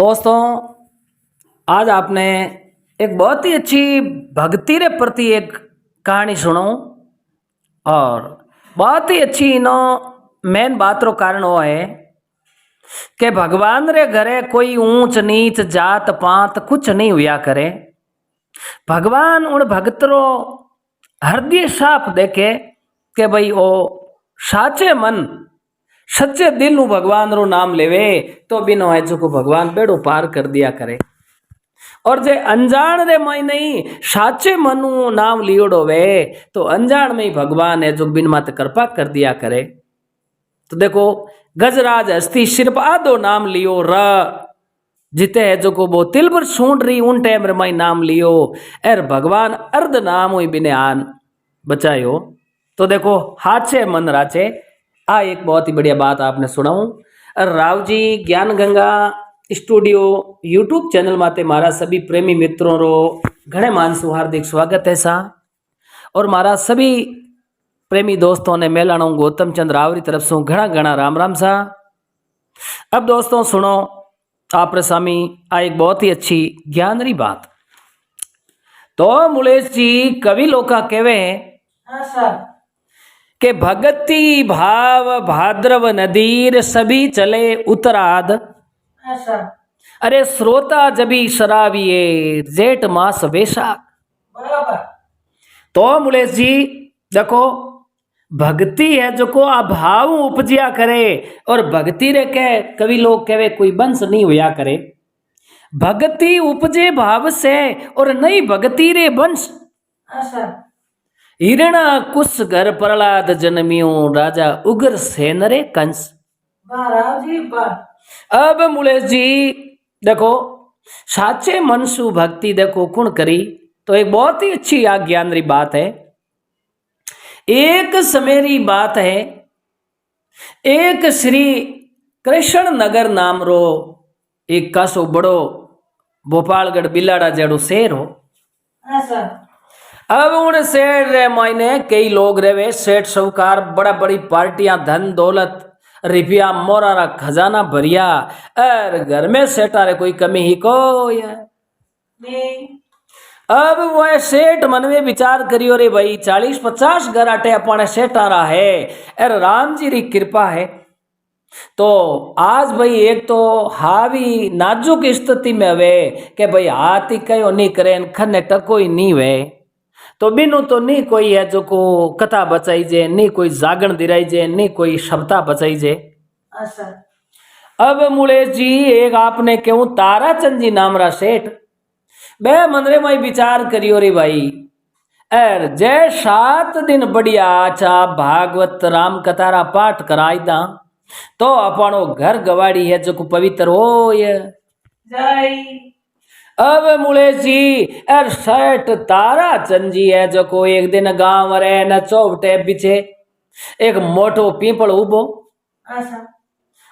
दोस्तों, आज आपने एक बहुत ही अच्छी भक्ति रे प्रति एक कहानी सुनाऊं और बहुत ही अच्छी इनो मेन बात रो कारण वो है कि भगवान रे घरे कोई ऊंच नीच जात पात कुछ नहीं हुआ करे। भगवान उन भक्त रो हृदय साफ देखे कि भाई ओ साचे मन सच्चे दिल नु भगवान रो नाम लेवे तो बिनो है जो को भगवान बेड़ो पार कर दिया करे। और जे अनजान रे मई नहीं साचे मनु नाम लियोड़ो वे तो अनजान में ही भगवान है जो बिन मात कृपा कर दिया करे। तो देखो, गजराज हस्ती सिर्फ आधो नाम लियो र जिते है जो को वो तिल पर सूंड रही उन टाइम रे मई नाम लियो एर भगवान अर्ध नाम हुई बिने आन बचायो। तो देखो, हाचे मन राचे आ एक बहुत ही बढ़िया बात आपने सुनाऊं। राव जी ज्ञान गंगा स्टूडियो यूट्यूब चैनल माते मारा सभी प्रेमी मित्रों रो घणे मानसु हार्दिक स्वागत है सा। और मारा सभी प्रेमी दोस्तों ने मेलाणो गौतम चंद रावरी तरफ से घना घना राम राम सा। अब दोस्तों सुनो आप सामी आ एक बहुत ही अच्छी ज्ञान री बात। तो मुलेश जी कवि लोका कहवे के भगति भाव भाद्रव नदीर सभी चले उत्तराद। अरे श्रोता जबी शराबिये जेठ मास वैशाख। बराबर। तो मुलेश जी देखो, भक्ति है जो को अभाव उपजिया करे और भक्ति रे के कवि लोग कहे कोई वंश नहीं हुआ करे। भक्ति उपजे भाव से और नहीं भक्ति रे वंश। हिरणा कुश घर प्रहलाद जन्मियो राजा उग्र सेन रे कंस। अब मुलेश जी देखो, साचे मनसु भक्ति देखो कुण करी तो एक बहुत ही अच्छी ज्ञान री बात है। एक समेरी बात है, एक श्री कृष्ण नगर नाम रो एक कासो बड़ो भोपालगढ़ बिलाड़ा जेड़ो शहर हो। अब उन शहर रे मायने कई लोग रहे, सेठ साहूकार बड़ा बड़ी पार्टियां धन दौलत रुपया मोरारा खजाना भरिया और घर में सेठा रे कोई कमी ही को नहीं। अब वह सेठ मन में विचार करियो रे भाई 40-50 घर आटे अपने सेठा रहा है और राम जी री कृपा है तो आज भाई एक तो हावी नाजुक स्थिति में हवे कि भाई हाथ ही कयो नहीं करे खने टको ही नहीं वे तो बिनु तो नहीं कोई है जो को कथा बचाई जे, नहीं कोई जागण दिराई जे, नहीं कोई शब्दा बचाई जे। अब मुलेश जी एक आपने क्यों ताराचंद जी नाम रा सेठ बे मनरे में विचार करियो रे भाई एर जय 7 दिन बढ़िया अच्छा भागवत राम कथारा पाठ कराई दा तो अपनो घर गवाड़ी है जो को पवित्र हो जाई। अब मुलेश जी एर सेठ ताराचंद जी है जो को एक दिन गांव रे न चौबटे पीछे एक मोटो पीपल उबो।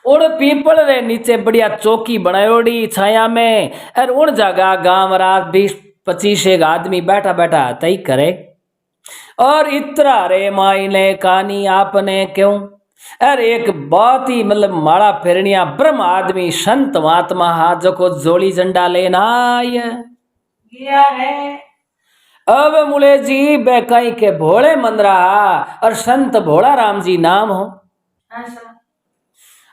उन पीपल रे नीचे बढ़िया चौकी बनायोड़ी छाया में और उन जगह गांव रात 20-25 एक आदमी बैठा बैठा तय करे और इतरा रे माइने कहानी आपने क्यों और एक बहुत ही मतलब माड़ा फेरनिया ब्रह्म आदमी संत महात्मा हाथ जो को जोड़ी झंडा लेना गया है। अब मुले जी बेकाई के भोले मन रहा और संत भोला राम जी नाम हो।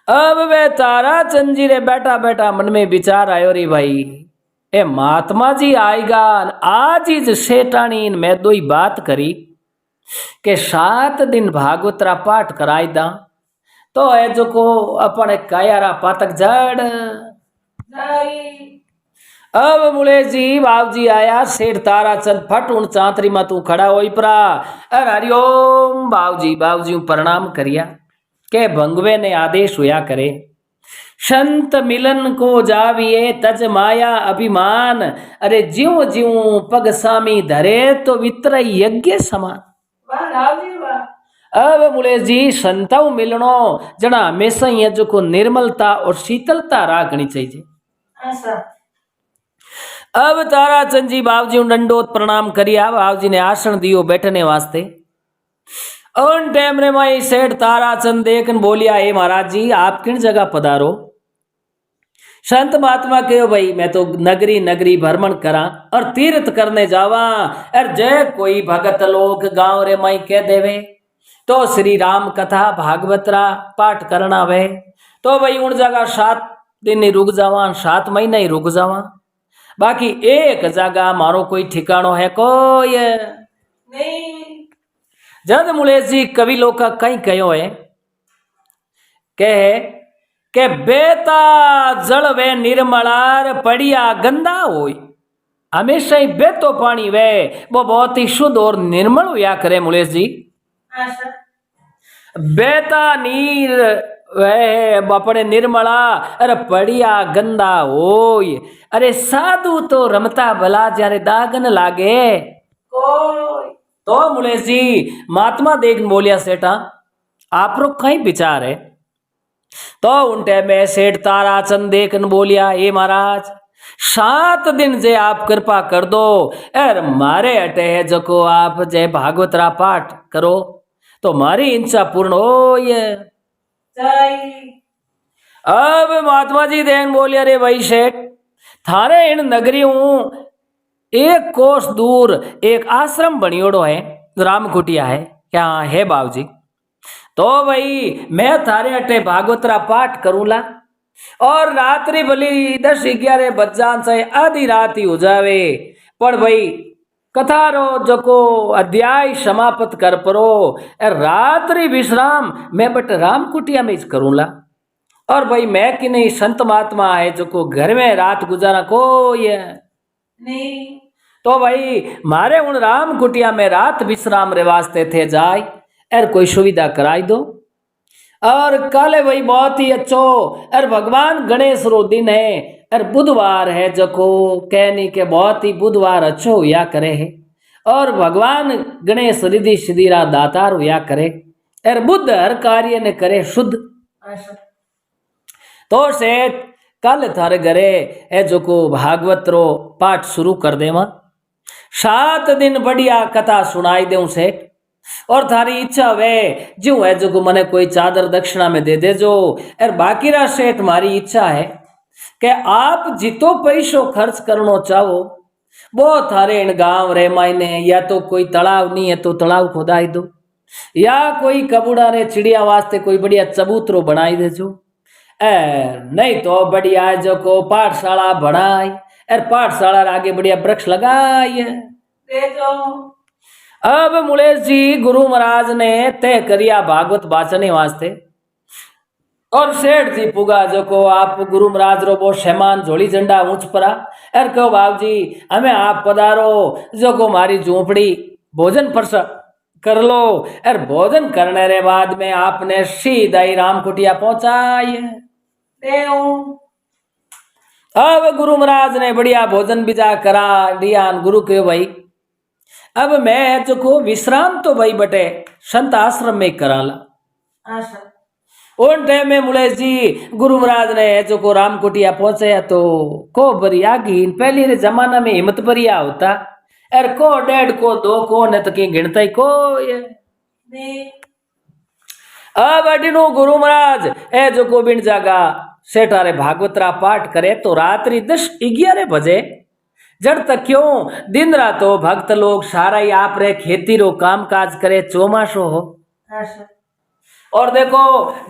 अब वे ताराचंद जी रे बैठा बैठा मन में विचार आयो रे भाई ए महात्मा जी आएगा आज ही सेठानी मैं दो ही बात करी के 7 दिन भागवतरा पाठ कराई दा तो है जो को अपने कायारा पातक जड़ जाई। अब मुले जी बाब जी आया सेठ ताराचंद फट उन चांतरी में तू खड़ा हो परा अरे हरिओम बाबू जी प्रणाम करिया के भंगवे ने आदेश हुआ करे संत मिलन को जाविए तज माया अभिमान अरे ज्यों ज्यों पग सामी धरे तो वित्र यज्ञ समान। अब मुलेश जी संताओ मिलनो जना हमेशा ही है जो को निर्मलता और शीतलता राखनी चाहिए। अब ताराचंद जी बाबू जी दंडोत प्रणाम करिया बाबू जी ने आसन दियो बैठने वास्ते। उन टाइम रे माई सेठ ताराचंद देखन बोलिया हे महाराज जी आप किन जगह पधारो संत महात्मा कहो भाई मैं तो नगरी नगरी भ्रमण करा और तीर्थ करने जावा और जय कोई भगत लोग गांव रे माई कह देवे तो श्री राम कथा भागवतरा पाठ करना वे तो भाई उन जगह 7 दिन ही रुक जावा 7 महीना ही रुक जावा। बाकी एक जगह मारो कोई ठिकानो है कोई नहीं। जद मुलेश जी कवि लोग का कहीं कहो है कहे के बेता जल वे निर्मलार पड़िया गंदा होई। हमेशा ही बेतो पानी वे वो बहुत ही शुद्ध और निर्मल हुआ करे मुलेश जी। बेता नीर वह अपने निर्मला अरे पड़िया गंदा होय। अरे साधु तो रमता भला जारे दागन लागे कोई तो मुलेश जी महात्मा देख बोलिया सेठा आप लोग कहीं विचार है तो उन टाइम में सेठ ताराचंद देखन बोलिया ए महाराज 7 दिन जे आप कृपा कर दो अर मारे अटे है जको आप जय भागवतरा पाठ करो तो मारी इच्छा पूर्ण हो ये। अब महात्मा जी देन बोलिया रे भाई सेठ थारे इन नगरी हूं 1 कोस दूर एक आश्रम बनियोड़ो है राम कुटिया है क्या है बाबूजी तो भाई मैं थारे अटे भागवतरा पाठ करूला और रात्रि भली 10-11 बज जान से आधी रात ही हो जावे पर भाई कथा रो जको अध्याय समाप्त कर परो रात्रि विश्राम मैं बट राम कुटिया में करूला और भाई मैं कि नहीं संत महात्मा है जो घर में रात गुजारा कोई है नहीं तो भाई मारे उन राम कुटिया में रात विश्राम रे वास्ते थे जाए अर कोई सुविधा कराई दो। और कल भाई बहुत ही अच्छो अर भगवान गणेश रो दिन है अर बुधवार है जको कहनी के बहुत ही बुधवार अच्छो हुआ करे है और भगवान गणेश रिद्धि सिद्धिरा दातार हुआ करे अर बुद्ध हर कार्य ने करे शुद्ध। तो सेठ कल थारे घरे है जो को भागवत रो पाठ शुरू कर देवा 7 दिन बढ़िया कथा सुनाई देऊं सेठ और थारी इच्छा वे जो है जो को मने कोई चादर दक्षिणा में दे दे जो और बाकी रा सेठ मारी इच्छा है कि आप जितो पैसो खर्च करनो चाहो वो थारे इन गांव रे मायने या तो कोई तालाब नहीं है तो तालाब खोदाई दो या कोई कबूड़ा रे चिड़िया वास्ते कोई बढ़िया चबूतरो बनाई दे जो नहीं तो बढ़िया जो को पाठशाला बढ़ाई और पाठशाला आगे बढ़िया वृक्ष लगाई दे जो। अब मुलेश जी गुरु महाराज ने तय करिया भागवत वाचने वास्ते और सेठ जी पुगा जो को आप गुरु महाराज रो वो शहमान झोली झंडा ऊंच परा अर कहो बाबू जी हमें आप पधारो जो को मारी झोपड़ी भोजन परस कर लो और भोजन करने रे बाद में आपने सीधा ही राम कुटिया पहुंचाई। अब गुरु महाराज ने बढ़िया भोजन बिजा करा दिया गुरु के भाई अब मैं जो को विश्राम तो भाई बटे संत आश्रम में कराला। उन टाइम में मुलेश जी गुरु महाराज ने जो को राम कुटिया पहुंचे तो को बरिया गिन पहले रे जमाना में हिम्मत बरिया होता और को 1.5 को 2 को न तो की गिनता ही को ये अब अडिनो गुरु महाराज ए जो गोविंद जागा सेठारे भागवतरा पाठ करे तो रात्रि 10-11 बजे जड़ तक क्यों दिन रात हो भक्त लोग सारा ही आप रे खेती रो काम काज करे चौमासो हो और देखो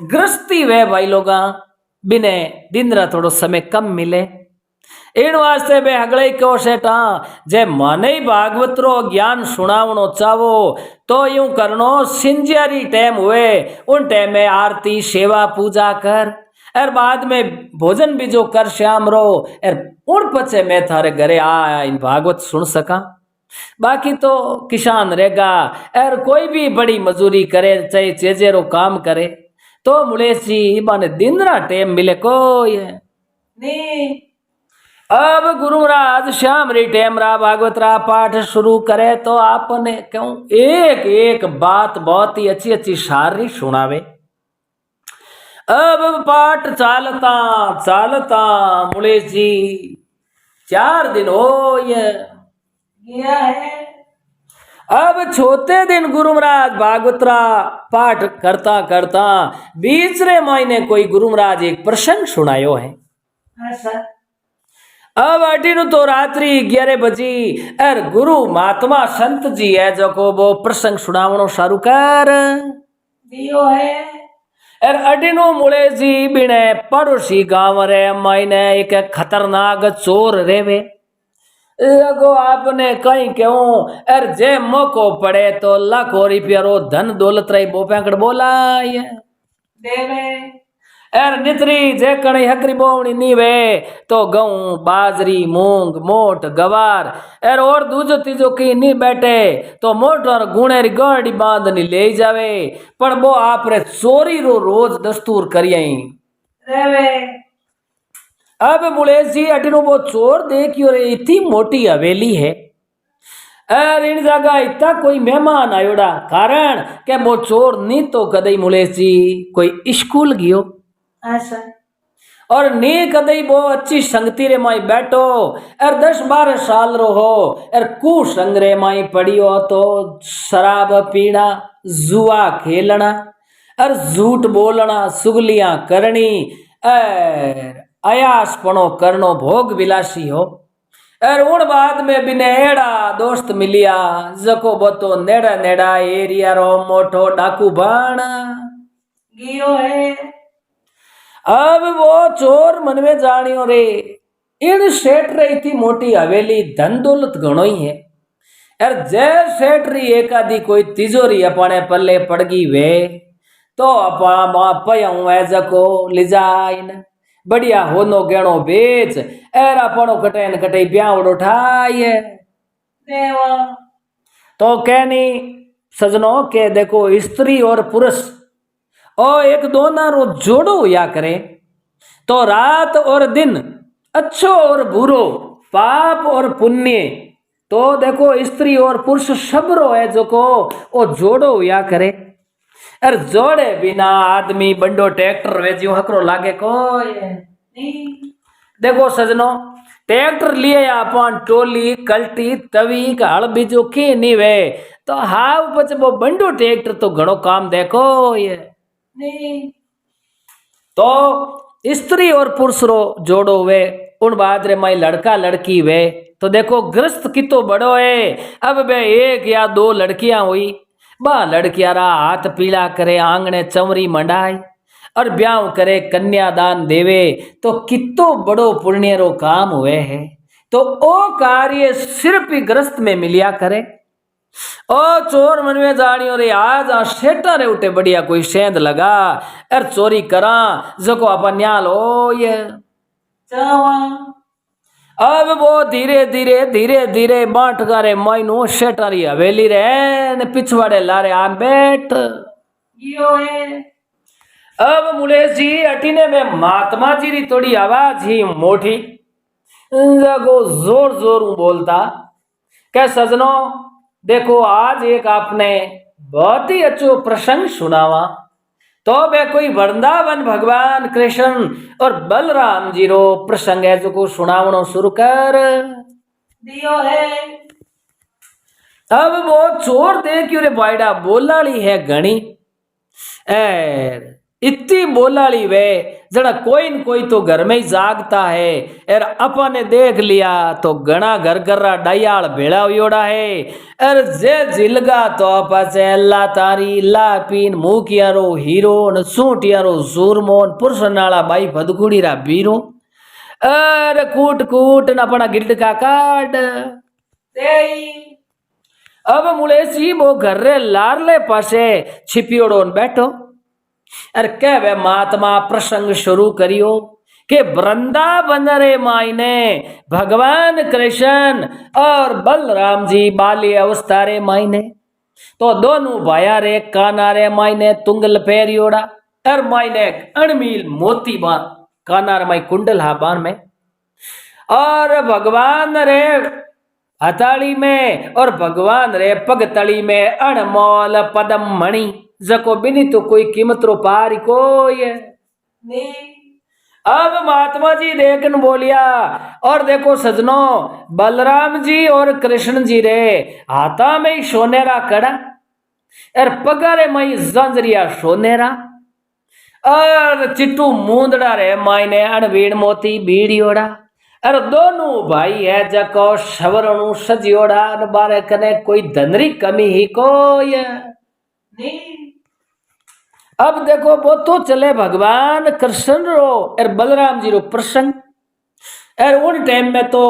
गृहस्थी वे भाई लोग बिने दिन रात थोड़ो समय कम मिले इन वास्ते बे अगले क्यों सेठा जे मने भागवत रो ज्ञान सुनावनो चावो तो यूं करनो सिंजियारी टाइम हुए उन टाइम में आरती सेवा पूजा कर और बाद में भोजन भी जो कर श्याम रो और उन पचे मैं थारे घरे आ इन भागवत सुन सका। बाकी तो किसान रहेगा और कोई भी बड़ी मजूरी करे चाहे चेजेरो काम करे तो मुलेश जी माने दिन रात टाइम मिले कोई नहीं। अब गुरु महाराज श्याम री टाइम रा भागवत रा पाठ शुरू करे तो आपने क्यों एक एक बात बहुत ही अच्छी अच्छी सारी सुनावे। अब पाठ चालता चालता मुलेश जी 4 दिन हो गया है। अब चौथे दिन गुरु महाराज भागवतरा पाठ करता करता बीच रे महीने कोई गुरु महाराज एक प्रसंग सुनायो है। ऐसा अब अटीनु तो रात्रि 11 बजी अर गुरु महात्मा संत जी है जो को वो प्रसंग सुनावनो शारू कर दियो है अर अटीनु मुळे जी बिने पड़ोसी गांव रे मायने एक खतरनाक चोर रेवे लगो आपने कहीं क्यों अर जे मौको पड़े तो लाखों रुपया रो धन दौलत रही बोपेकड़ बोला ये देवे एर नितरी जे कणी हकरी बोवणी नीवे तो गऊ बाजरी मूंग मोट गवार एर और दूजो तीजो की नी बैठे तो मोटर गुणेरी गाड़ी बांधनी ले जावे पण वो आपरे चोरी रो रोज दस्तूर करियई रेवे अब मुलेश जी अटीनो वो चोर देखियो रे इतनी मोटी हवेली है अरे इन जगह इतना कोई मेहमान आयोड़ा कारण के वो चोर नी तो कदई मुलेश जी कोई स्कूल गियो ऐसा और नी कदई वो अच्छी संगति रे माई बैठो और 10-12 साल रो हो और कुसंग रे माई पड़ियो तो शराब पीना जुआ खेलना और झूठ बोलना सुगलियां करनी अयासपणो करनो भोग विलासी हो और उन बाद में बिने एड़ा दोस्त मिलिया जको बतो नेड़ा नेड़ा एरिया रो मोटो डाकू बाण गियो है अब वो चोर मन में जानियो रे इन सेठ रे इतनी मोटी हवेली धन दौलत घणो ही है और जे सेठ री एकादी कोई तिजोरी अपने पल्ले पड़गी वे तो अपा पयऊ है जको लिजाइन बढ़िया होनो गेणो बेच एरा पणो कटे कटे ब्यावड़ उठाए देवा तो कहनी सजनो के देखो स्त्री और पुरुष और एक दोना रो जोड़ो या करे तो रात और दिन अच्छो और बुरो पाप और पुण्य तो देखो स्त्री और पुरुष सबरो है जो को ओ जोड़ो या करे अरे जोड़े बिना आदमी बंडो ट्रैक्टर वेजियो हकरो लागे कोई नहीं देखो सजनो ट्रैक्टर लिए अपन टोली कल्टी तवी का हल बीजो के नहीं वे तो हाव पच वो बंडो ट्रैक्टर तो घणो काम देखो ये नहीं तो स्त्री और पुरुष रो जोड़ो वे उन बाद रे माई लड़का लड़की वे तो देखो ग्रस्त कितो बड़ो है अब बे एक या दो लड़कियां हुई बा लड़कियां रा हाथ पीला करे आंगने चमरी मंडाई और ब्याह करे कन्यादान देवे तो कितो बड़ो पुण्य रो काम हुए है तो ओ कार्य सिर्फ ही ग्रस्त में मिलिया करे ओ चोर मन में जानियो रे आज आ सेटा रे उठे बढ़िया कोई सेंध लगा और चोरी करा जको अपन न्याल हो ये चावा अब वो धीरे धीरे धीरे धीरे बांट करे माइनो सेटारी हवेली रे ने पिछवाड़े लारे आ बैठ यो है अब मुलेश जी अटीने में महात्मा जी री थोड़ी आवाज ही मोटी जगो जोर जोर बोलता क्या सजनो देखो आज एक आपने बहुत ही अच्छो प्रसंग सुनावा तो वे कोई वृंदावन भगवान कृष्ण और बलराम जी रो प्रसंग है जो को सुनावनो शुरू कर दियो है अब वो चोर देखियो रे बायडा बोलाली है घणी इतनी बोलाली वे जड़ा कोई न कोई तो घर में ही जागता है और अपन ने देख लिया तो घना घर गर्रा डायाल भेड़ा योड़ा है और जे जिलगा तो पाचे अल्लाह तारी ला पीन मुखियारो हीरो न सूटियारो सूरमोन पुरुष नाला बाई भदकुड़ी रा बीरो अरे कूट कूट न अपना गिल्ड का काट अब मुलेसी वो घर रे लारले पासे छिपियोड़ो बैठो अरे कह वे महात्मा प्रसंग शुरू करियो के वृंदावन रे मायने भगवान कृष्ण और बलराम जी बाल्य अवस्था रे मायने तो दोनों भाया रे काना रे मायने तुंगल फेरियोड़ा और मायने अणमील मोती बान काना रे माई कुंडल हाबान में और भगवान रे हथाड़ी में और भगवान रे पगतड़ी में अणमोल पदम मणि जको बिनी तो कोई कीमत रो पार कोई नहीं अब महात्मा जी देखन बोलिया और देखो सजनो बलराम जी और कृष्ण जी रे हाथा में ही सोनेरा कड़ा और पगारे मई जंजरिया सोनेरा और चिट्टू मूंदड़ा रे मायने अणवीण मोती बीड़ियोड़ा अरे दोनों भाई है जको सवरणु सजियोड़ा न बारे कने कोई धनरी कमी ही कोई नहीं। अब देखो वो तो चले भगवान कृष्ण रो और बलराम जी रो प्रसंग और उन टाइम में तो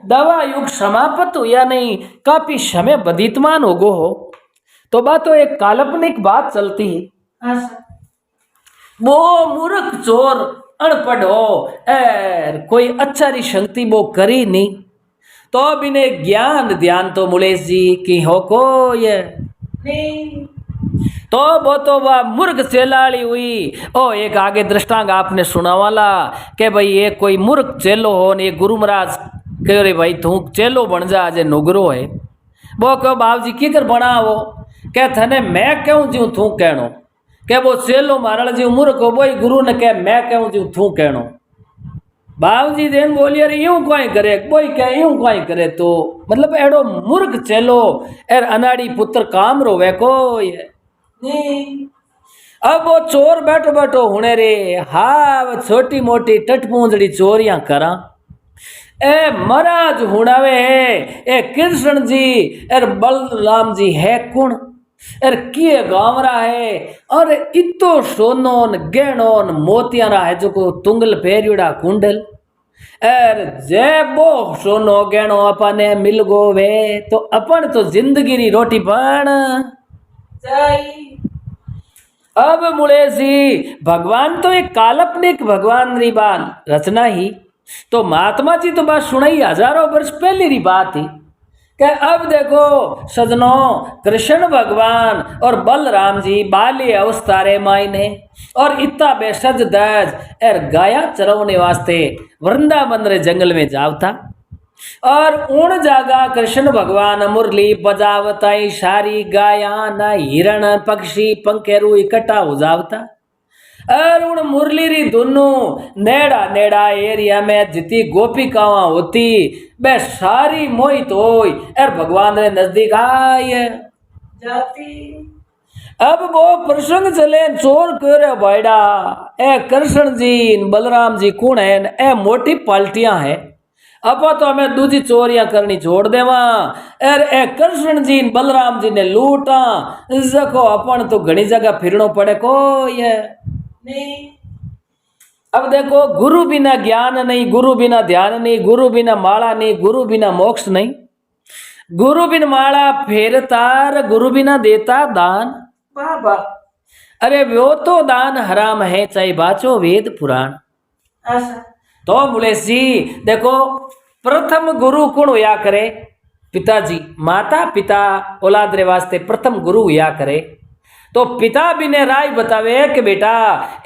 दवा युग समाप्त हुआ नहीं, काफी समय बदीतमान हो गो हो, तो बात तो एक काल्पनिक बात चलती है। वो मूर्ख चोर अनपढ़ हो और कोई अच्छा री शक्ति वो करी नहीं, तो बिने ज्ञान ध्यान तो मुलेश जी की हो को ये नहीं, तो वो तो वह मूर्ख चेलाड़ी हुई। ओ एक आगे दृष्टांत आपने सुना वाला कि भाई ये कोई मूर्ख चेलो हो ने गुरु महाराज कह रे भाई तू चेलो बन जा जे नुगरो है। वो कहो बाबू जी किधर बना वो कह थने मैं क्यों जीव तू कहनो के वो चेलो मारण जी मूर्ख हो बोई गुरु ने कह मैं क्यों जीव तू कहनो। बाबू जी देन बोलिए रे यूं कोई करे कोई कह यूं कोई करे तो मतलब एड़ो मूर्ख चेलो एर अनाड़ी पुत्र काम रोवे कोई नहीं। अब वो चोर बैठो बैठो हुने रे हाँ छोटी मोटी टटपूंजड़ी चोरियां करा ए महाराज हुणावे है ए कृष्ण जी एर बलराम जी है कुण एर किए गावरा है और इतो सोनोन गहनोन मोतियारा है जो को तुंगल फेरियोड़ा कुंडल एर जेबो सोनो गहनो अपने मिल गो वे तो अपन तो जिंदगी री रोटी बन जाई। अब मुड़े जी भगवान तो एक काल्पनिक भगवान री बात रचना ही तो महात्मा जी तो बात सुनाई हजारों वर्ष पहले री बात ही कि अब देखो सजनों कृष्ण भगवान और बलराम जी बाल्य अवस्था रे मायने और इतना बेसज दज एर गाया चरवने वास्ते वृंदावन रे जंगल में जावता और उन जागा कृष्ण भगवान मुरली बजावताई सारी गाया न हिरण पक्षी पंखेरू इकट्ठा हो जावता और उन मुरली री दोनों नेड़ा नेड़ा एरिया में जितनी गोपिकावां होती वे सारी मोहित होई और भगवान रे नजदीक आए जाती। अब वो प्रसंग चले चोर करे भाईडा ए कृष्ण जी बलराम जी कौन है ए मोटी पाल्टियां है अब तो हमें दूसरी चोरियां करनी छोड़ देवा एर ए कृष्ण जी बलराम जी ने लूटा जको अपन तो घनी जगह फिरनो पड़े को ये नहीं। अब देखो गुरु बिना ज्ञान नहीं, गुरु बिना ध्यान नहीं, गुरु बिना माला नहीं, गुरु बिना मोक्ष नहीं, गुरु बिन माला फेरतार गुरु बिना देता दान बाबा अरे वो तो दान हराम है चाहे बाचो वेद पुराण। तो बोले जी देखो प्रथम गुरु कौन हुआ करे पिताजी माता पिता औलाद रे वास्ते प्रथम गुरु हुआ करे तो पिता भी ने राय बतावे कि बेटा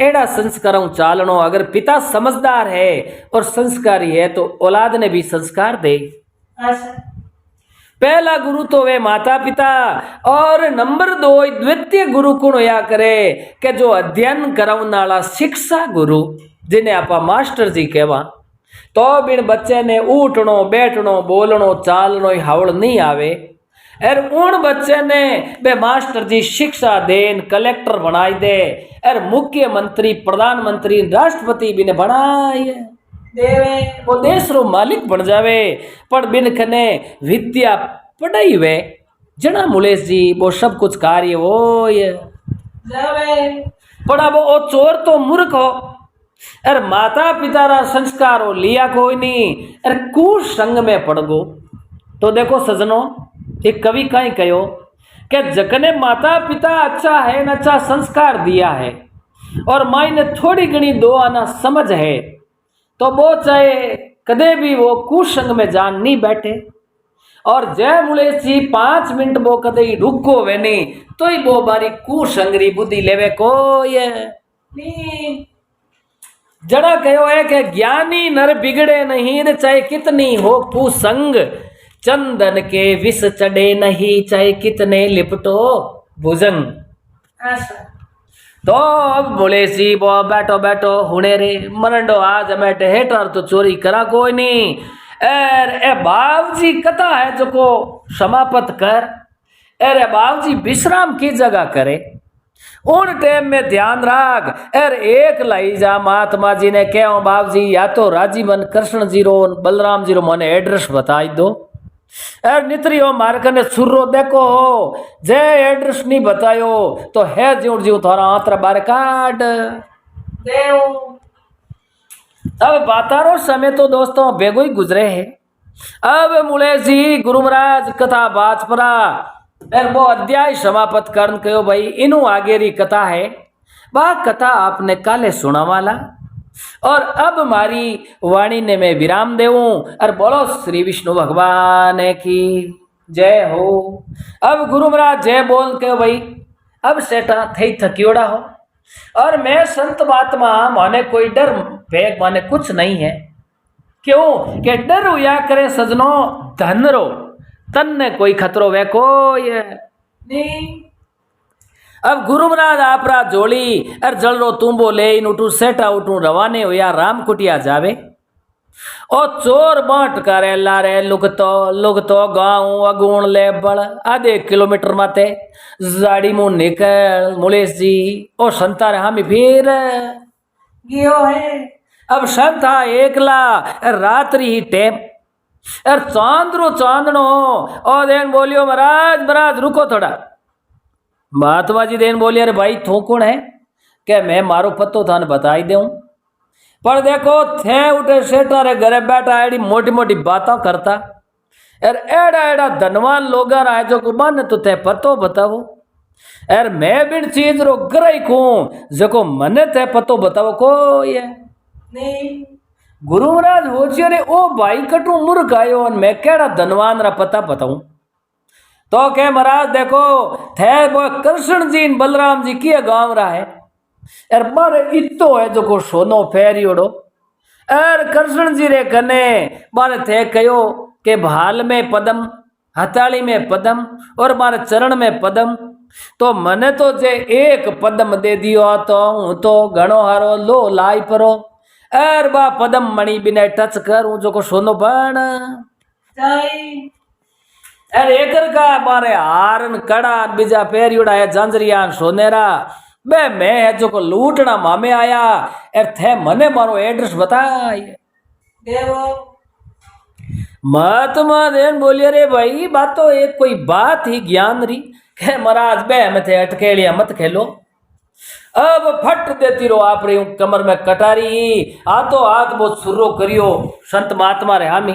एड़ा संस्कार चालनो अगर पिता समझदार है और संस्कारी है तो औलाद ने भी संस्कार दे। पहला गुरु तो वे माता पिता और नंबर 2 द्वितीय गुरु कौन होया करे कि जो अध्ययन कराने वाला शिक्षा गुरु जिन्हें आप मास्टर जी कहवा तो बिन बच्चे ने उठनो बैठनो बोलनो चालनो हावड़ नहीं आवे और उन बच्चे ने बे मास्टर जी शिक्षा देन कलेक्टर बनाई दे और मुख्यमंत्री प्रधानमंत्री राष्ट्रपति भी ने बनाए देवे वो देश रो मालिक बन जावे पर बिन खने विद्या पढ़ाई वे जना मुलेश जी वो सब कुछ कार्य हो ये जावे पर अब वो चोर तो मूर्ख हो अरे माता पिता रा संस्कार हो लिया कोई नहीं अरे कुसंग में पड़ गो। तो देखो सजनों एक कवि कहीं कहो कि जकने माता पिता अच्छा है न अच्छा संस्कार दिया है और माई ने थोड़ी घनी दो आना समझ है तो वो चाहे कदे भी वो कुसंग में जान नहीं बैठे और जय मुलेश जी 5 मिनट वो कदे ही रुको वे नहीं तो ही वो बारी कुसंगरी बुद्धि लेवे को ये नहीं। जड़ा कहो है कि ज्ञानी नर बिगड़े नहीं चाहे कितनी हो कुसंग चंदन के विष चढ़े नहीं चाहे कितने लिपटो भुजंग। तो अब बोले सी वो बैठो बैठो हुने रे मरंडो आज बैठे हेटर तो चोरी करा कोई नहीं एर ए बाबूजी कथा है जो को समाप्त कर अरे बाबूजी विश्राम की जगह करे उन टाइम में ध्यान राख अर एक लाई जा महात्मा जी ने कहो बाप जी या तो राजीवन कृष्ण जी रो बलराम जी रो मने एड्रेस बताई दो अर नितरी हो मार कने छुर्रो देखो हो जे एड्रेस नहीं बतायो तो है ज्यों ज्यों थारा आंतरा बार काट देव। अब बातारो समय तो दोस्तों बेगो ही गुजरे है। अब मुले जी गुरु महाराज कथा बाजपरा वो अध्याय समाप्त करन कहो भाई इनू आगे री कथा है वह कथा आपने काले सुना वाला और अब मारी वाणी ने मैं विराम देऊं और बोलो श्री विष्णु भगवान की जय हो। अब गुरु महाराज जय बोल के भाई अब सेठा थई थकियोड़ा हो और मैं संत महात्मा माने कोई डर भेग माने कुछ नहीं है। क्यों के डर हुआ करे सजनो धन रो तन ने कोई खतरो वे कोई नहीं। अब गुरु महाराज आपरा जोड़ी अर जल रो तुम बोले इन उठू सेठा उठू रवाने हुआ राम कुटिया जावे और चोर बांट करे लारे लुगतो गाँव अगुण ले बड़ आधे किलोमीटर माते जाड़ी मुंह निकल मुलेश जी और संता रहा मी फिर गियो है। अब संता एकला रात्रि ही टेम अर चांदरो चांदनो और देन बोलियो महाराज महाराज रुको थोड़ा। महात्मा जी देन बोलिए अरे भाई थू कौन है क्या मैं मारो पत्तो थाने बताई दूं पर देखो थे उठे सेठा रे घरे बैठा एडी मोटी मोटी बातें करता यार एड़ा एड़ा धनवान लोग आए जो मन तो थे पतो बताओ यार मैं बिन चीज रो ग्रही को जको मने थे पतो बताओ कोई है नहीं। गुरु महाराज हो रे ओ भाई कटू मूर्ख आयो और मैं केड़ा धनवान रा पता बताऊं तो के महाराज देखो थे वो कृष्ण जी बलराम जी की गांव रहा है यार मारे इतो है जो को सोनो फेरियोड़ो यार कृष्ण जी रे कने मारे थे कहो के भाल में पदम हथाली में पदम और मारे चरण में पदम तो मने तो जे एक पदम दे दियो तो हूँ तो घणो हारो लो लाई परो एर बा पदम मणि बिना टच कर जो को सोनो बन एर एकर का मारे हारन कड़ा बीजा पेरियोड़ा है जंजरिया सोनेरा बे मैं है जो को लूटना मामे आया एर थे मने मारो एड्रेस बताए देवो। महात्मा देन बोलिए रे भाई बात तो एक कोई बात ही ज्ञान री के महाराज बे में थे अटकेलिया मत खेलो। अब फट देती रो आप रही कमर में कटारी हाथों हाथ बहुत सुर्रो करियो संत महात्मा रे हामी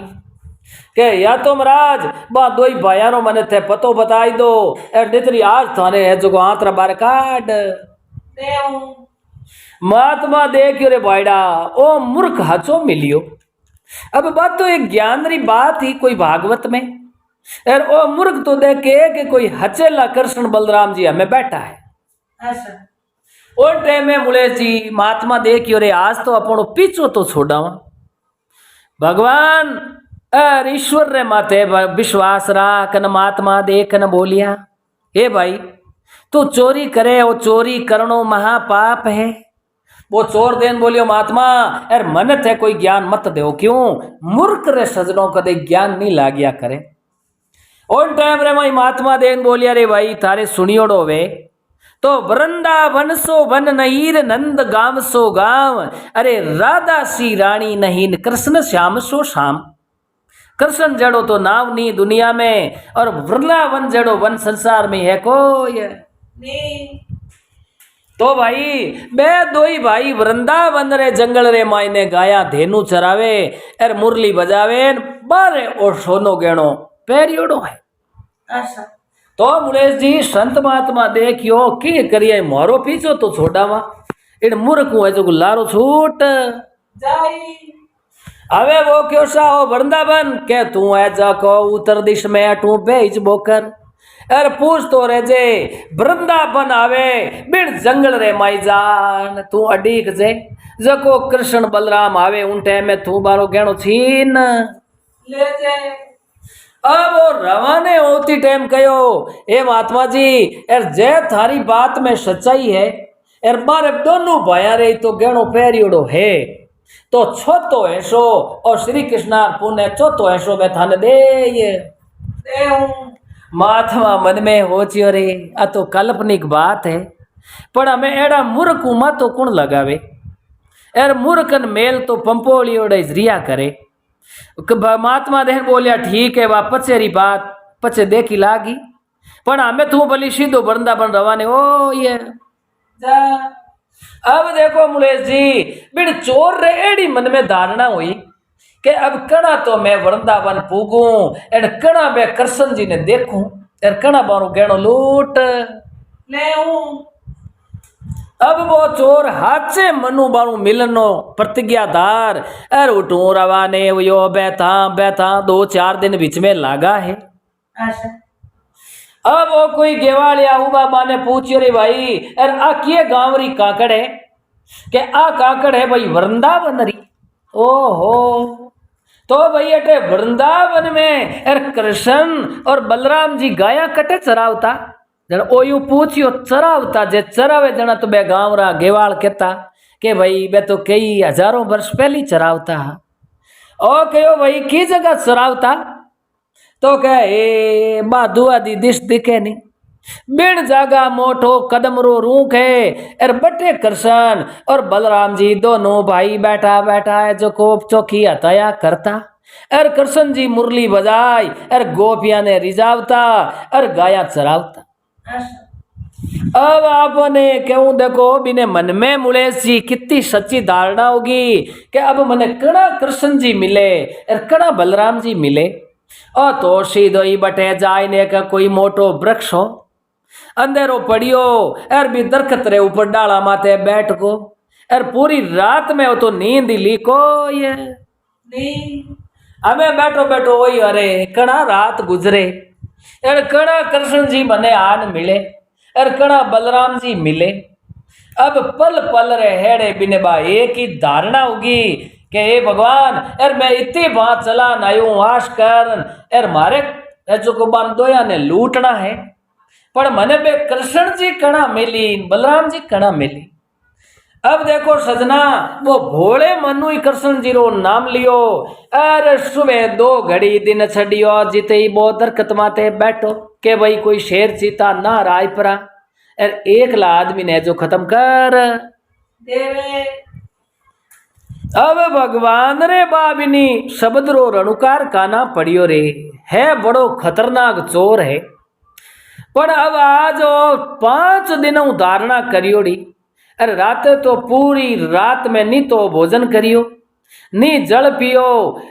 के या तो महाराज बा दो ही भायारो मने थे पतो बताई दो एर नितरी आज थाने है जो आंतरा बार काट महात्मा देखियो रे भाईड़ा ओ मूर्ख हचो मिलियो। अब बात तो एक ज्ञान री बात ही कोई भागवत में और ओ मूर्ख तो देखे कि कोई हचेला कृष्ण बलराम जी हमें बैठा है ऐसा और टाइम में मुले जी महात्मा देखियो रे आज तो अपनो पीछो तो छोड़ावा भगवान अर ईश्वर रे माथे विश्वास राख न महात्मा देख न बोलिया हे भाई तू चोरी करे वो चोरी करनो महापाप है वो चोर देन बोलियो महात्मा यार मन थे कोई ज्ञान मत दो क्यों मूर्ख रे सजनों कदे ज्ञान नहीं लाग्या करे उन टाइम रे माई महात्मा देन बोलिया रे भाई थारे सुनियोड़ो वे तो वृंदावन सो वन नहीर नंद गांव सो गांव अरे राधा सी रानी नहीं कृष्ण श्याम सो श्याम कृष्ण जड़ो तो नाव नहीं दुनिया में और वृंदावन जड़ो वन संसार में है कोई नहीं। तो भाई बे दो ही भाई वृंदावन रे जंगल रे मायने गाया धेनु चरावे एर मुरली बजावे बारे और सोनो गेणो पेरियोड़ो है ऐसा। तो मुनेश जी संत महात्मा देखियो की करिए मारो पीछो तो छोड़ावा इन मूर्ख है जो लारो छूट जाई अवे वो क्यों सा हो वृंदावन के तू है जाको उत्तर दिश में अटू भेज बोकर अरे पूछ तो रे जे वृंदावन आवे बिन जंगल रे माई जान तू अडीक जे जको कृष्ण बलराम आवे उन टाइम में तू बारो गहणो छीन ले जे। अब वो रवाने होती टाइम कहो ए महात्मा जी एर जे थारी बात में सच्चाई है एर मारे दोनों भाया रे तो गहणो पेरियोड़ो है तो छोतो ऐसो और श्री कृष्णार पुण्य चौथो ऐसो मैं थाने दे ये महात्मा मन में हो चियो रे आ तो काल्पनिक बात है पण हमें एड़ा मूर्ख उमा तो कौन लगावे। एर मूर्खन मेल तो पंपोली ओडे रिया करे। महात्मा देह बोलिया ठीक है वाह पचेरी बात पचे देखी लागी, पण हमें तू भली सीधो वृंदावन रवाने ओ ये जा। अब देखो मुलेश जी बिन चोर रे एड़ी मन में धारणा हुई कि अब कणा तो मैं वृंदावन पूगू एड कणा मैं कृष्ण जी ने देखूं एर कणा बारू गहणो लूट ले हूं। अब वो चोर हाथ से मनु बारू मिलनो प्रतिज्ञाधार अर उठू रवाने यो बैठा बैठा 2-4 दिन बीच में लागा है। अब वो कोई गेवालिया हुआ माने पूछियो रे भाई अर आ किए गांवरी काकड़ है के आ काकड़ है भाई वृंदावन री। ओहो तो भाई अटे वृंदावन में अर कृष्ण और बलराम जी गाया कटे चरावता जन ओयू पूछियो चरावता जे चरावे जना तो बे गांव रा गेवाल कहता के भाई बे तो कई हजारों वर्ष पहली चरावता। ओ कहो भाई की जगह चरावता तो कहे बाधुआ दी दिश दिखे नहीं बिन जागा मोटो कदम रो रूख है और बटे कृष्ण और बलराम जी दोनों भाई बैठा बैठा है जो कोप चौकी हताया करता और कृष्ण जी मुरली बजाई और गोपिया ने रिजावता और गाया चरावता। अब आपने क्यों देखो बिने मन में मुलेश जी कितनी सच्ची धारणा होगी कि अब मने कड़ा कृष्ण जी मिले और कड़ा बलराम जी मिले और तो सीधो ही बटे जाने का कोई मोटो वृक्ष हो अंधेरो पड़ियो और भी दरखत रे ऊपर डाला माथे बैठ को और पूरी रात में वो तो नींद ही ली को ये नहीं हमें बैठो बैठो वही अरे कड़ा रात गुजरे और कड़ा कृष्ण जी मने आन मिले और कड़ा बलराम जी मिले। अब पल पल रे हेड़े बिने बा एक ही धारणा होगी कि हे भगवान यार मैं इतनी बात चला नायू आश कर यार मारे जो को बान दोया ने लूटना है पर मने बे कृष्ण जी कणा मिली बलराम जी कणा मिली। अब देखो सजना वो भोले मनु ही कृष्ण जी रो नाम लियो अरे सुबह 2 घड़ी दिन छड़ियो जीते ही वो दरखत माते बैठो के भाई कोई शेर चीता ना राय परा और एकला आदमी ने जो खत्म कर देवे। अब भगवान रे बाबिनी शब्द रो रणुकार काना पड़ियो रे है बड़ो खतरनाक चोर है पर अब आज 5 दिनों धारणा करियोड़ी अरे रात तो पूरी रात में नी तो भोजन करियो नी जल पियो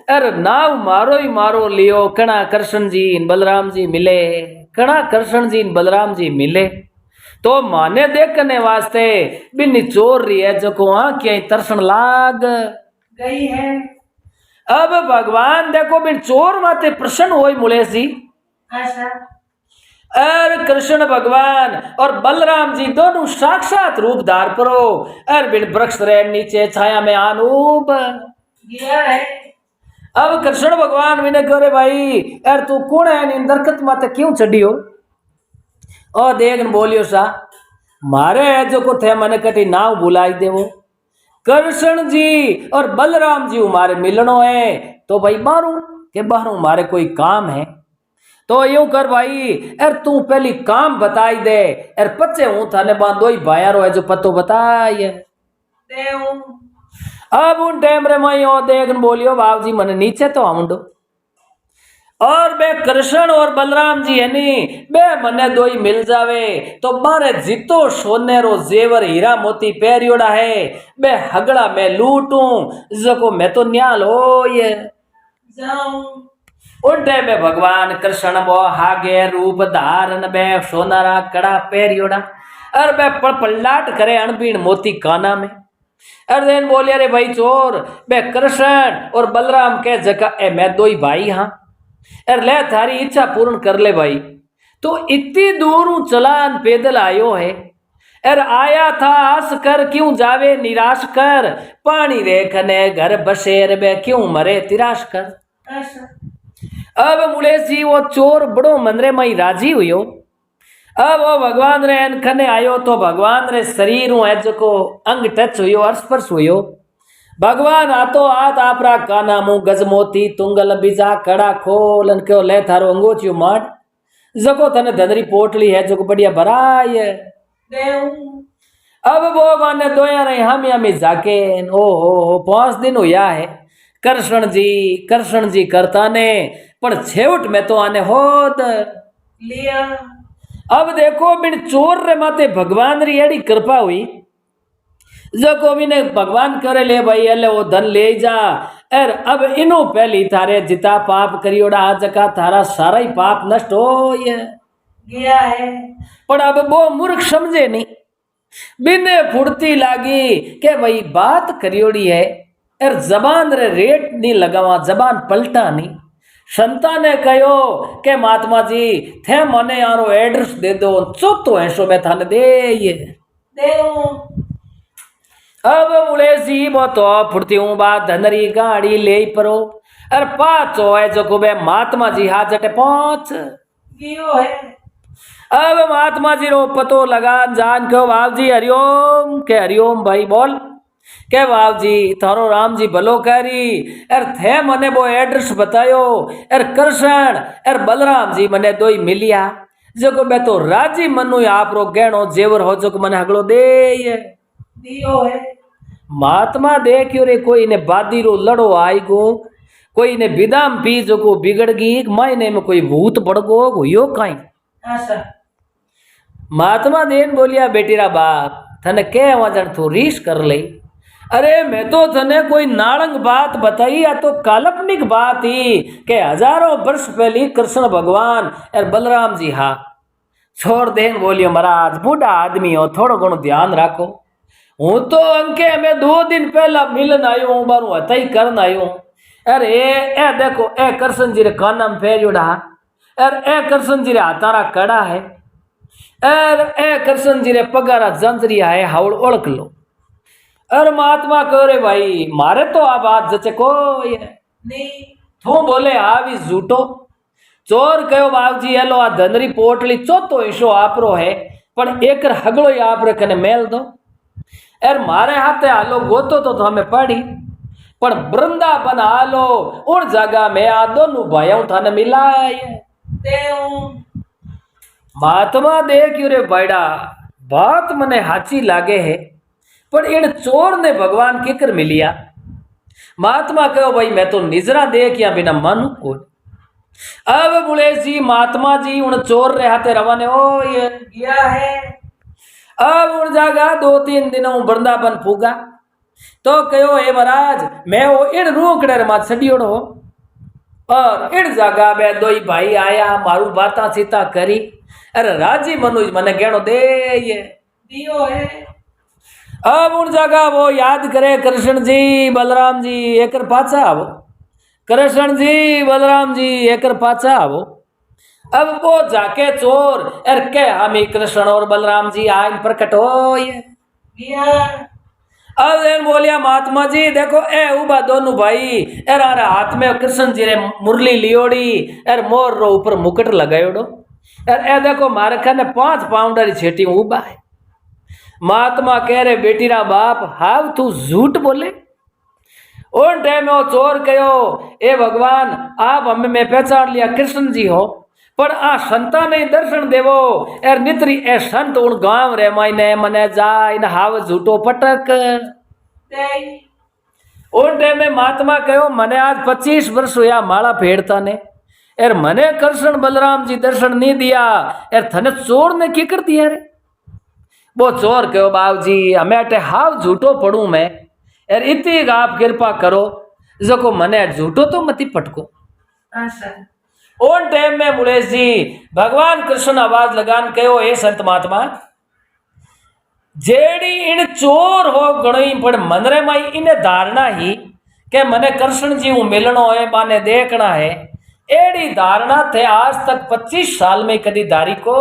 अरे नाव मारो ही मारो लियो कणा कृष्ण जी बलराम जी मिले कणा कृष्ण जी बलराम जी मिले तो माने देखने वास्ते बिन्नी चोर रही है जो को आंखें तरसन लाग गई है। अब भगवान देखो बिन चोर माते प्रसन्न होई मुलेश जी और कृष्ण भगवान और बलराम जी दोनों साक्षात रूप धार परो और बिन वृक्ष रे नीचे छाया में आनूप गया है। अब कृष्ण भगवान विने करे भाई यार तू कौन है इन दरखत माते क्यों चढ़ियो और देख बोलियो सा मारे है जो को थे मन कटी नाव बुलाई देवो कृष्ण जी और बलराम जी हमारे मिलनो है तो भाई बारू के बारू हमारे कोई काम है तो यूं कर भाई यार तू पहली काम बताई दे यार पच्चे हूं थाने बांधो ही भायारो है जो पतो बताए अब उन टाइम रे मई ओ देख बोलियो बाप जी मन नीचे तो आमुंडो और बे कृष्ण और बलराम जी है नी बे मने दो ही मिल जावे तो मारे जितो सोने रो जेवर हीरा मोती पेरियोड़ा है बे हगड़ा मैं लूटूं जको मैं तो न्याल हो ये जाऊं। उन टाइम में भगवान कृष्ण वो हागे रूप धारण बे सोनारा कड़ा पेरियोड़ा और बे पलट करे अणबीण मोती काना में अर्देन बोलिया रे भाई चोर बे कृष्ण और बलराम के जगह ए मैं दो ही भाई हाँ अरे ले थारी इच्छा पूर्ण कर ले भाई तो इतनी दूर चलान पैदल आयो है अरे आया था आस कर क्यों जावे निराश कर पानी रेखने घर बसेर बे क्यों मरे तिराश कर। अब मुलेश जी वो चोर बड़ो मनरे मई राजी हुयो अब वो भगवान रे खने आयो तो भगवान रे शरीर है जो को अंग टच हुयो स्पर्श हुयो भगवान आतो हाथ आपरा काना मुंह गजमोती तुंगल बीजा कड़ा खोल क्यों ले थारो अंगोचियो माट जको तने धनरी पोटली है जो बढ़िया भराय अब वो माने दोया रही हम जाके ओ हो 5 दिन हुआ है कृष्ण जी करता ने पर छेवट में तो आने होद लिया। अब देखो बिन चोर रे माते भगवान री एड़ी कृपा हुई जो को ने भगवान करे ले भाई अले वो धन ले जा और अब इनो पहली थारे जिता पाप करियोड़ा आ जका थारा सारा ही पाप नष्ट हो गया है। पर अब वो मूर्ख समझे नहीं बिने फुड़ती लागी के भाई बात करियोड़ी है और जबान रे रेट नहीं लगावा जबान पलटा नहीं। संता ने कहो के महात्मा जी थे मने यारो एड्रेस दे दो चौथो ऐसो मैं थाने दे अब मुड़े सी वो तो फुड़ती हूँ बात धनरी गाड़ी ले परो अरे पाचो है जो कुबे महात्मा जी हाथ जटे पहुंच गियो है। अब महात्मा जी रो पतो लगा जान क्यों बाब जी हरिओम के हरिओम भाई बोल के बाब जी थारो राम जी भलो करी अर थे मने वो एड्रेस बतायो अर कृष्ण अर बलराम जी मने दो ही मिलिया जो को मैं तो राजी मनु आप रो गहनो जेवर हो जो को मने हगलो दे दियो है। महात्मा देखियो रे कोई ने बादी रो लड़ो आई गो कोई ने बिदाम पी जो को बिगड़ गई मायने में कोई भूत पड़ गो यो काई ऐसा। महात्मा देन बोलिया बेटी रा बाप थने के वजन तू रीस कर ले अरे मैं तो थने कोई नाड़ंग बात बताई या तो काल्पनिक बात ही के हजारों वर्ष पहले कृष्ण भगवान और बलराम जी हा छोड़ देन बोलियो महाराज बूढ़ा आदमी हो थोड़ो घणो ध्यान राखो हूँ तो अंके में 2 दिन पहला मिलन आयो हूँ बारू हता ही करन आयो अरे ए देखो ए कृष्ण जी रे काना में फेरियोड़ा अरे ए कृष्ण जी रे हाथारा कड़ा है अरे ए कृष्ण जी रे पगारा जंजरिया है हावड़ ओळख लो। अरे महात्मा कहो रे भाई मारे तो आ बात जचे कोई नहीं तू बोले आ भी झूठो चोर कहो बाबू जी हेलो आ धनरी पोटली चौथो हिस्सो आपरो है पर एक हगड़ो ही आप रे कने मेल दो अरे मारे हाथे हालो गोतो तो हमें पड़ी पर वृंदावन हालो उन जगह में आ दोनों भाइयों थाने मिलाए महात्मा देखियो रे बैड़ा बात मने हाची लागे है पर इन चोर ने भगवान किकर मिलिया। महात्मा कहो भाई मैं तो निजरा देख या बिना मानू को। अब बुले जी महात्मा जी उन चोर रे हाथे रवाने हो ये गया है। अब उन जागा 2-3 दिनों वृंदावन फूगा तो कहो हे महाराज मैं वो इन रूकड़े मा छड़ियोड़ो और इन जगह में 2 भाई आया मारू बाता सीता करी अरे राजी मनुज मने गहणो दे ये दियो है। अब उन जगह वो याद करे कृष्ण जी बलराम जी एकर पाचा आवो कृष्ण जी बलराम जी एकर पाचा आवो। अब वो जाके चोर अर के हम कृष्ण और बलराम जी आज प्रकट हो ये अब इन बोलिया महात्मा जी देखो ए उबा दोनों भाई एर हाथ में कृष्ण जी रे मुरली लियोड़ी एर मोर रो ऊपर मुकुट लगायोड़ो एर ए देखो मारे खाने 5 पाउंडर छेटी उबा है। महात्मा कह रहे बेटी रा बाप हाव तू झूठ बोले उन टाइम में वो चोर कहो ए भगवान आप हमें मैं पहचान लिया कृष्ण जी हो पर आ संता ने दर्शन देवो एर नित्री ए संत उन गांव रे मायने मने जा इन हाव झूठो पटक उन टाइम में महात्मा कहो मने आज 25 वर्ष हुआ माला फेरता ने एर मने कृष्ण बलराम जी दर्शन नहीं दिया एर थने चोर ने की कर दिया रे। वो चोर कहो बाबू जी हमें अटे हाव झूठो पढ़ू मैं एर इतनी आप कृपा करो जो को मने झूठो तो मती पटको। उन टाइम में मुलेश जी भगवान कृष्ण आवाज लगान कहो ए संत महात्मा जेड़ी इन चोर हो गणई पर मनरे माई इने धारणा ही के मने कृष्ण जी हूँ मिलनो है माने देखना है एड़ी धारणा थे आज तक 25 साल में कदी धारी को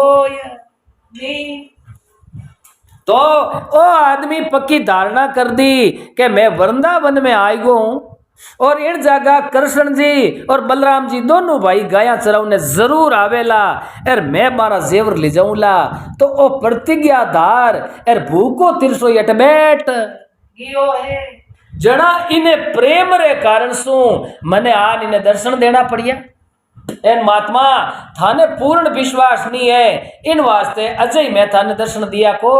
तो ओ आदमी पक्की धारणा कर दी कि मैं वृंदावन में आई गो हूं और इन जगह कृष्ण जी और बलराम जी दोनों भाई गाया चराउने जरूर आवेला और मैं मारा जेवर ले जाऊंला तो ओ प्रतिज्ञा धार और भूको तिरसो यट बैठ गियो है जड़ा इन्हें प्रेम रे कारण सु मने आन इन्हें दर्शन देना पड़िया। एन महात्मा थाने पूर्ण विश्वास नहीं है इन वास्ते अजय मैं थाने दर्शन दिया को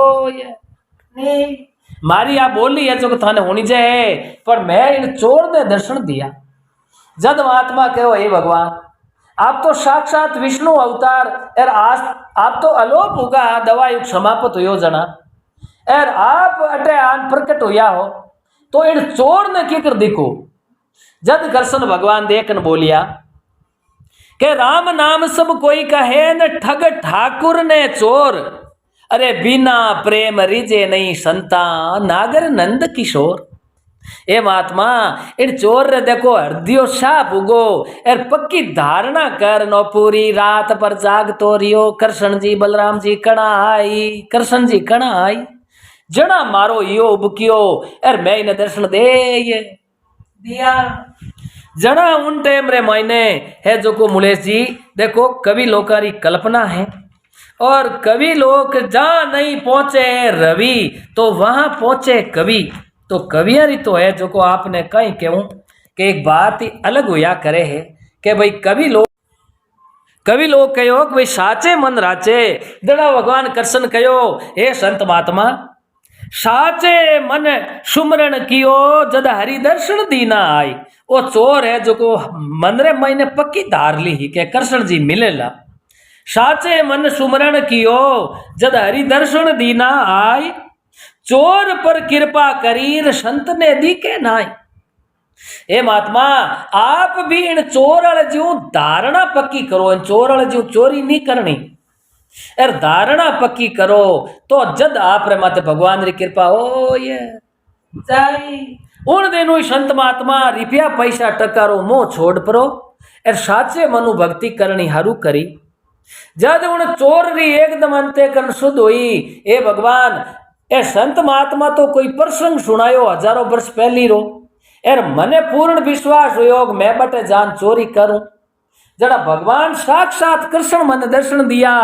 नहीं मारी आ बोली है जो थाने होनी जाए, पर मैं इन चोर ने दर्शन दिया। जद महात्मा कहो हे भगवान, आप तो साक्षात विष्णु अवतार और आज आप तो अलोप होगा दवा युग समाप्त हो जना, और आप अटे आन प्रकट होया हो तो इन चोर ने की कर देखो। जद कृष्ण भगवान देखन बोलिया के राम नाम सब कोई कहे न ठग ठाकुर ने चोर, अरे बिना प्रेम रिजे नहीं संता नागर नंद किशोर। ए महात्मा इन चोर रे देखो हृदय साफ उगो और पक्की धारणा कर नो पूरी रात पर जाग तो रियो। कृष्ण जी बलराम जी कणा आई, कृष्ण जी कणा आई, जना मारो यो उबकियो और मैं इन्हें दर्शन दे ये दिया। जना उन टाइम रे मायने है जो को मुलेश जी देखो कवि लोकारी कल्पना है, और कवि लोग जहां नहीं पहुंचे रवि तो वहां पहुंचे कवि। तो कवियारी तो है जो को आपने कहीं कहूं कि एक बात ही अलग हुआ करे है कि भाई कवि लोग कहो कि भाई साचे मन राचे। जड़ा भगवान कृष्ण कहो हे संत महात्मा, साचे मन सुमरण कियो जद हरि दर्शन दीना आई। वो चोर है जो को मन रे महीने पक्की धार ली ही के कृष्ण जी मिलेला। साचे मन सुमरण कियो जद हरि दर्शन दीना आई, चोर पर कृपा करीर संत ने दी के नाई। हे महात्मा आप भी इन चोर जो धारणा पक्की करो, इन चोर जो चोरी नहीं करनी और धारणा पक्की करो तो जद आप रे माते भगवान री कृपा हो ये जाई। उन दिनों संत महात्मा रुपया पैसा टकारो मोह छोड़ परो और साचे मनु भक्ति करनी हारू करी। जद उन चोर री एकदम अंतःकरण शुद्ध हुई, ए भगवान ए संत महात्मा तो कोई प्रसंग सुनायो हजारों वर्ष पहली रो, और मने पूर्ण विश्वास हो मैं बटे जान चोरी करूं। जड़ा भगवान साक्षात कृष्ण मन दर्शन दिया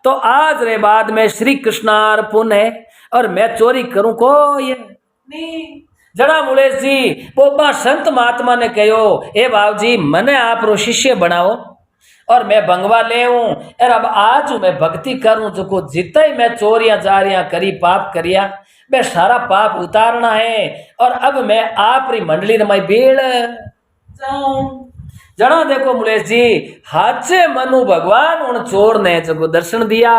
तो आज रे बाद में श्री कृष्णार्पण है और मैं चोरी करूं को ये नहीं। जड़ा मुलेश जी पोपा संत महात्मा ने कहो ए बाबू जी मने आप रो शिष्य बनाओ और मैं बंगवा ले हूं, और अब आज मैं भक्ति करूं जो को जितना ही मैं चोरियां जारियां करी पाप करिया मैं सारा पाप उतारना है, और अब मैं आप री मंडली में बेड़ जाऊं। जना देखो मुलेश जी हाचे मनु भगवान उन चोर ने जो दर्शन दिया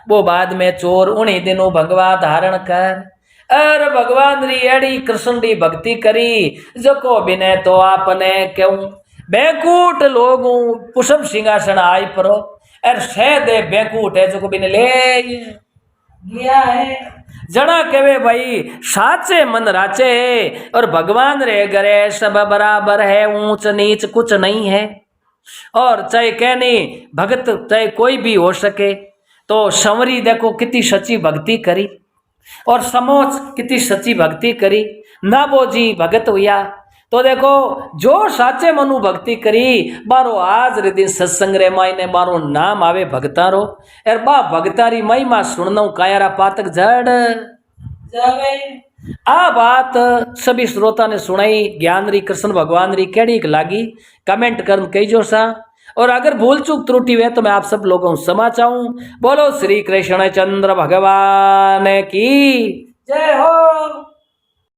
वो बाद में चोर उन्हीं दिनों भगवा धारण कर अरे भगवान री एड़ी कृष्ण री भक्ति करी जो को बिने तो आपने क्यों बैंकूट लोग पुष्प सिंहासन आई परो और सह दे बैंकूट है जो को बिने ले गया है। जना कहे भाई साचे मन राचे है और भगवान रे गरे सब बराबर है, ऊंच नीच कुछ नहीं है। और चाहे कहनी भगत चाहे कोई भी हो सके तो संवरी देखो कितनी सच्ची भक्ति करी और समोच कितनी सच्ची भक्ति करी ना वो जी भगत हुआ। तो देखो जो साचे मनु भक्ति करी बारो आज रे दिन सत्संग रे मायने बारो नाम आवे भगतारो और बा भगतारी महिमा सुनना कायरा पातक जड़ जावे। आ बात सभी श्रोता ने सुनाई ज्ञान री कृष्ण भगवान री केड़ी लागी कमेंट कर कहीजो सा, और अगर भूल चूक त्रुटि हुए तो मैं आप सब लोगों को क्षमा चाहूं। बोलो श्री कृष्ण चंद्र भगवान की जय हो।